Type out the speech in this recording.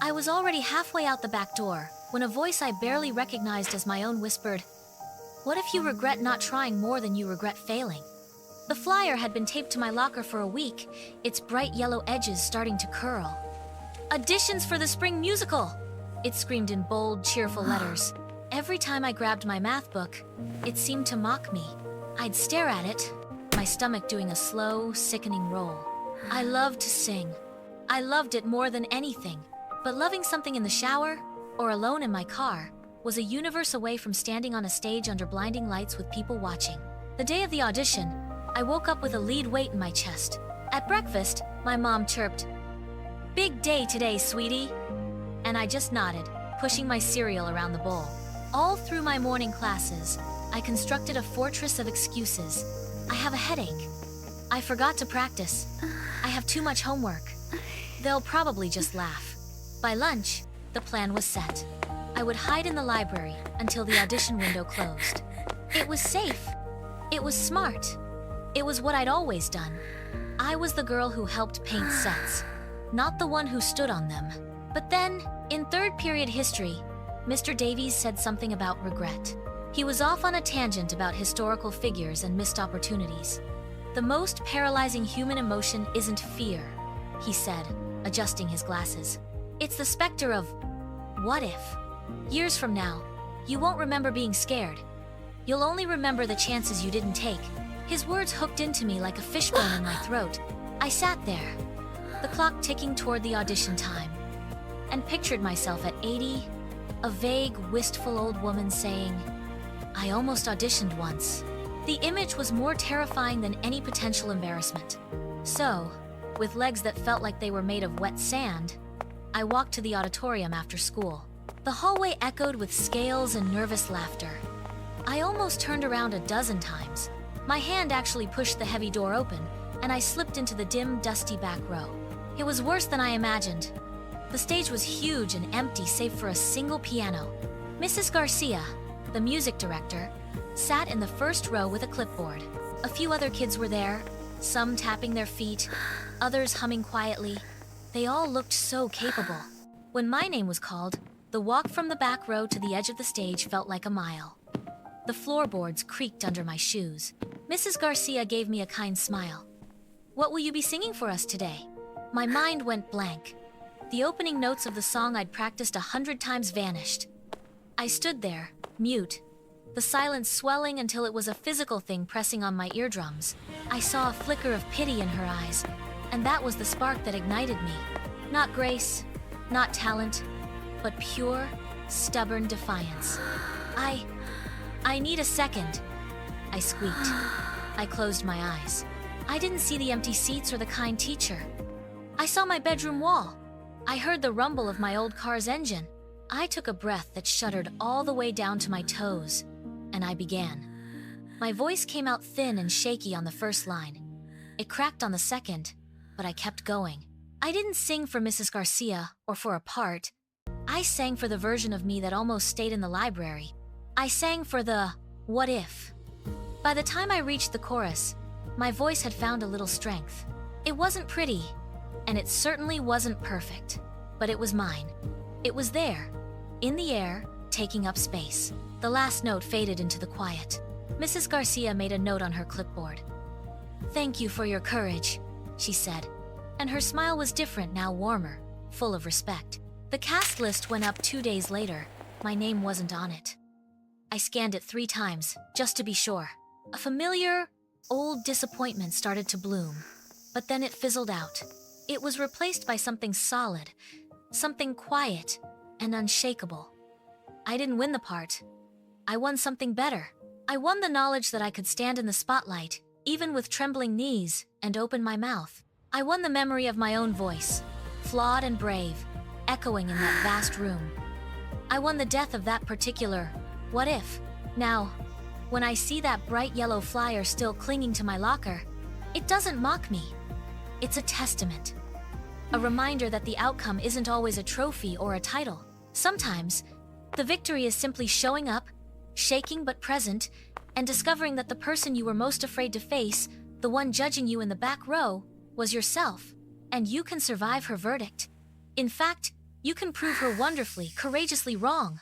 I was already halfway out the back door when a voice I barely recognized as my own whispered, "What if you regret not trying more than you regret failing?" The flyer had been taped to my locker for a week, its bright yellow edges starting to curl. "Auditions for the spring musical!" It screamed in bold, cheerful letters. Every time I grabbed my math book, it seemed to mock me. I'd stare at it, my stomach doing a slow, sickening roll. I loved to sing. I loved it more than anything. But loving something in the shower, or alone in my car, was a universe away from standing on a stage under blinding lights with people watching. The day of the audition, I woke up with a lead weight in my chest. At breakfast, my mom chirped, "Big day today, sweetie." And I just nodded, pushing my cereal around the bowl. All through my morning classes, I constructed a fortress of excuses. I have a headache. I forgot to practice. I have too much homework. They'll probably just laugh. By lunch, the plan was set. I would hide in the library until the audition window closed. It was safe. It was smart. It was what I'd always done. I was the girl who helped paint sets, not the one who stood on them. But then, in third period history, Mr. Davies said something about regret. He was off on a tangent about historical figures and missed opportunities. "The most paralyzing human emotion isn't fear," he said, adjusting his glasses. "It's the specter of, what if? Years from now, you won't remember being scared. You'll only remember the chances you didn't take." His words hooked into me like a fishbone in my throat. I sat there, the clock ticking toward the audition time, and pictured myself at 80, a vague, wistful old woman saying, "I almost auditioned once." The image was more terrifying than any potential embarrassment. So, with legs that felt like they were made of wet sand, I walked to the auditorium after school. The hallway echoed with scales and nervous laughter. I almost turned around a dozen times. My hand actually pushed the heavy door open, and I slipped into the dim, dusty back row. It was worse than I imagined. The stage was huge and empty save for a single piano. Mrs. Garcia, the music director, sat in the first row with a clipboard. A few other kids were there, some tapping their feet, others humming quietly. They all looked so capable. When my name was called, the walk from the back row to the edge of the stage felt like a mile. The floorboards creaked under my shoes. Mrs. Garcia gave me a kind smile. "What will you be singing for us today?" My mind went blank. The opening notes of the song I'd practiced 100 times vanished. I stood there, mute, the silence swelling until it was a physical thing pressing on my eardrums. I saw a flicker of pity in her eyes, and that was the spark that ignited me. Not grace, not talent, but pure, stubborn defiance. I need a second," I squeaked. I closed my eyes. I didn't see the empty seats or the kind teacher. I saw my bedroom wall. I heard the rumble of my old car's engine. I took a breath that shuddered all the way down to my toes, and I began. My voice came out thin and shaky on the first line. It cracked on the second, but I kept going. I didn't sing for Mrs. Garcia or for a part. I sang for the version of me that almost stayed in the library. I sang for the what if. By the time I reached the chorus, my voice had found a little strength. It wasn't pretty, and it certainly wasn't perfect, but it was mine. It was there, in the air, taking up space. The last note faded into the quiet. Mrs. Garcia made a note on her clipboard. "Thank you for your courage," she said, and her smile was different now, warmer, full of respect. The cast list went up 2 days later. My name wasn't on it. I scanned it 3 times, just to be sure. A familiar, old disappointment started to bloom, but then it fizzled out. It was replaced by something solid, something quiet and unshakable. I didn't win the part. I won something better. I won the knowledge that I could stand in the spotlight, even with trembling knees, and open my mouth. I won the memory of my own voice, flawed and brave, echoing in that vast room. I won the death of that particular what if. Now, when I see that bright yellow flyer still clinging to my locker, it doesn't mock me. It's a testament. A reminder that the outcome isn't always a trophy or a title. Sometimes, the victory is simply showing up, shaking but present, and discovering that the person you were most afraid to face, the one judging you in the back row, was yourself, and you can survive her verdict. In fact, You can prove her wonderfully, courageously wrong.